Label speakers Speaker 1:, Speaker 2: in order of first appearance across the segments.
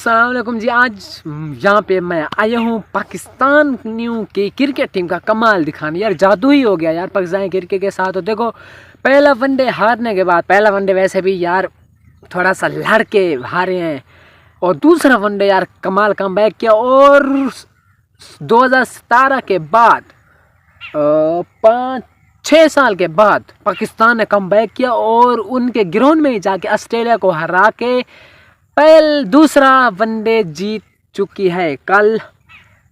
Speaker 1: अस्सलाम वालेकुम जी। आज यहाँ पे मैं आया हूँ पाकिस्तान न्यू की क्रिकेट टीम का कमाल दिखाने। यार जादू ही हो गया यार पाकिस्तान क्रिकेट के साथ। तो देखो पहला वनडे हारने के बाद, पहला वनडे वैसे भी यार थोड़ा सा लड़ के हारे हैं, और दूसरा वनडे यार कमाल कमबैक किया। और 2017 के बाद 5-6 साल के बाद पाकिस्तान ने कमबैक किया और उनके ग्राउंड में ही जाके ऑस्ट्रेलिया को हरा के दूसरा वनडे जीत चुकी है कल।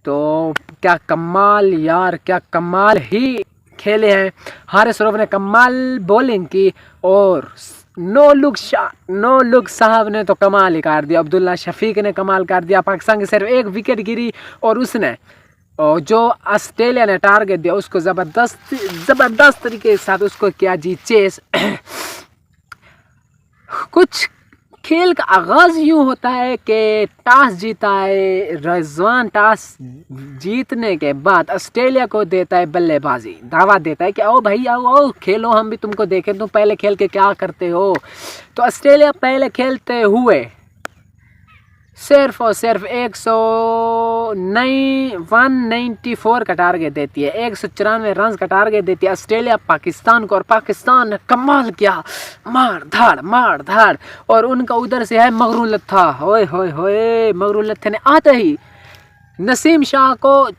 Speaker 1: तो क्या कमाल यार, क्या कमाल ही खेले हैं। हारिस रऊफ ने कमाल बॉलिंग की और नो लुक साहब ने तो कमाल ही कर दिया। अब्दुल्ला शफीक ने कमाल कर दिया। पाकिस्तान की सिर्फ एक विकेट गिरी और उसने जो ऑस्ट्रेलिया ने टारगेट दिया उसको ज़बरदस्त तरीके के साथ उसको किया जी चेस। कुछ खेल का आगाज़ यूँ होता है कि टॉस जीता है रिजवान, टॉस जीतने के बाद ऑस्ट्रेलिया को देता है बल्लेबाजी, दावा देता है कि आओ भाई आओ खेलो, हम भी तुमको देखें तुम पहले खेल के क्या करते हो। तो ऑस्ट्रेलिया पहले खेलते हुए सिर्फ और सिर्फ 194 का टारगेट देती है, 194 रन का टारगेट देती है ऑस्ट्रेलिया पाकिस्तान को। और पाकिस्तान ने कमाल किया, मार धाड़। और उनका उधर से है मगरू लत्था, होए मगरू लत्थे ने आते ही नसीम शाह को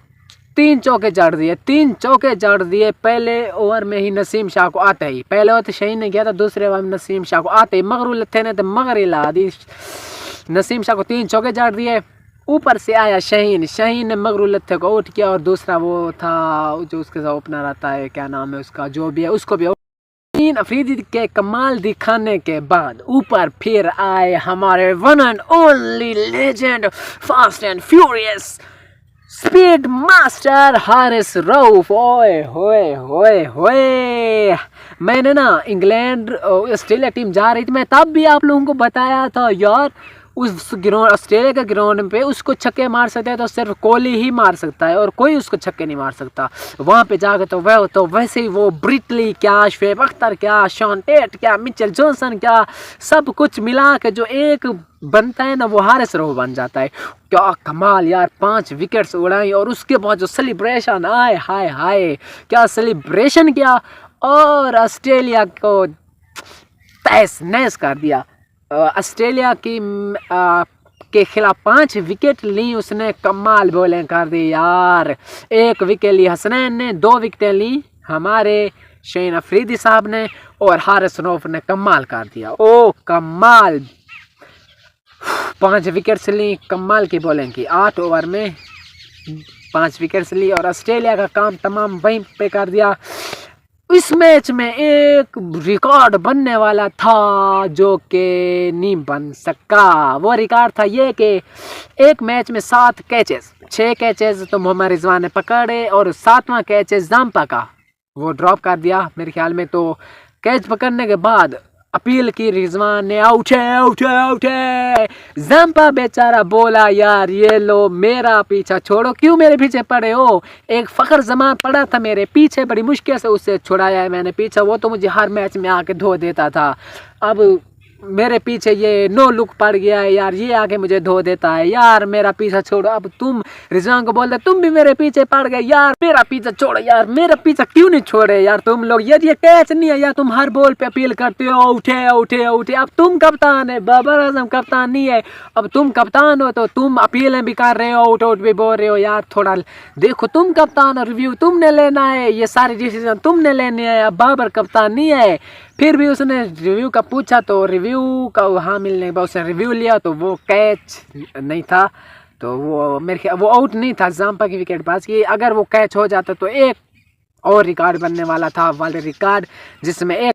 Speaker 1: 3 चौके जड़ दिए पहले ओवर में ही। नसीम शाह को आते ही, पहले ओवर तो शहीन ने किया था, दूसरे ओवर में नसीम शाह को आते ही मगरू लत्थे ने तो मगर ही ला दी। नसीम शाह को 3 चौके जड़ दिए। ऊपर से आया शहीन ने मगरू लत्थे को आउट किया। और दूसरा वो था जो उसके साथ ओपनर आता है, क्या नाम है उसका, जो भी है उसको भी। अफरीदी के कमाल दिखाने के बाद ऊपर फिर आए हमारे one and only legend, fast and furious speed master Haris Rauf. ओए होए मैंने ना इंग्लैंड ऑस्ट्रेलिया टीम जा रही थी, मैं तब भी आप लोगों को बताया था यार उस ग्राउंड ऑस्ट्रेलिया के ग्राउंड पे उसको छक्के मार सकते हैं तो सिर्फ कोहली ही मार सकता है और कोई उसको छक्के नहीं मार सकता। वहाँ पे जाकर तो वैसे ही वो ब्रिटली क्या, शुएब अख्तर क्या, शॉन टेट क्या, मिचेल जॉनसन क्या, सब कुछ मिला के जो एक बनता है ना वो हारिस रऊफ बन जाता है। क्या कमाल यार, 5 विकेट्स उड़ाई और उसके बाद जो सेलिब्रेशन आए, हाय क्या सेलिब्रेशन किया और ऑस्ट्रेलिया को तहस नहस कर दिया। ऑस्ट्रेलिया की के खिलाफ 5 विकेट ली उसने, कमाल बॉलिंग कर दी यार। 1 विकेट ली हसनैन ने, 2 विकेटें ली हमारे शाहिन अफरीदी साहब ने और हारिस रऊफ ने कमाल कर दिया। ओ कमाल, 5 विकेट्स ली, कमाल की बॉलिंग की। 8 ओवर में 5 विकेट्स ली और ऑस्ट्रेलिया का काम तमाम वहीं पे कर दिया। इस मैच में एक रिकॉर्ड बनने वाला था जो कि नहीं बन सका। वो रिकॉर्ड था ये कि एक मैच में 7 कैचेस, 6 कैचेस तो मोहम्मद रिजवान ने पकड़े और 7वां कैचेस जाम्पा का वो ड्रॉप कर दिया मेरे ख्याल में। तो कैच पकड़ने के बाद अपील की रिजवान ने, आउट है। जाम्पा बेचारा बोला यार ये लो मेरा पीछा छोड़ो, क्यों मेरे पीछे पड़े हो। एक फखर जमान पड़ा था मेरे पीछे, बड़ी मुश्किल से उससे छुड़ाया है मैंने पीछा, वो तो मुझे हर मैच में आके धो देता था। अब मेरे पीछे ये नो लुक पड़ गया है यार, ये आके मुझे धो देता है यार, मेरा पीछा छोड़ो। अब तुम रिजवान को बोलते तुम भी मेरे पीछे पड़ गए यार, मेरा पीछा छोड़ो यार, मेरा पीछा क्यों नहीं छोड़े यार तुम लोग, यार ये कैच नहीं है यार, तुम हर बॉल पे अपील करते हो उठे। अब तुम कप्तान है, बाबर आजम कप्तान नहीं है। अब तुम कप्तान हो तो तुम अपीलें भी कर रहे हो, आउट भी बोल रहे हो यार, थोड़ा देखो तुम कप्तान हो, रिव्यू तुमने लेना है, ये सारे डिसीजन तुमने लेने हैं। अब बाबर कप्तान नहीं है। फिर भी उसने रिव्यू का पूछा तो रिव्यू का वहाँ मिलने के बाद उसने रिव्यू लिया तो वो कैच नहीं था, तो वो मेरे ख्याल वो आउट नहीं था, जाम्पा की विकेट पास की। अगर वो कैच हो जाता तो एक और रिकॉर्ड बनने वाला था, वर्ल्ड रिकॉर्ड, जिसमें एक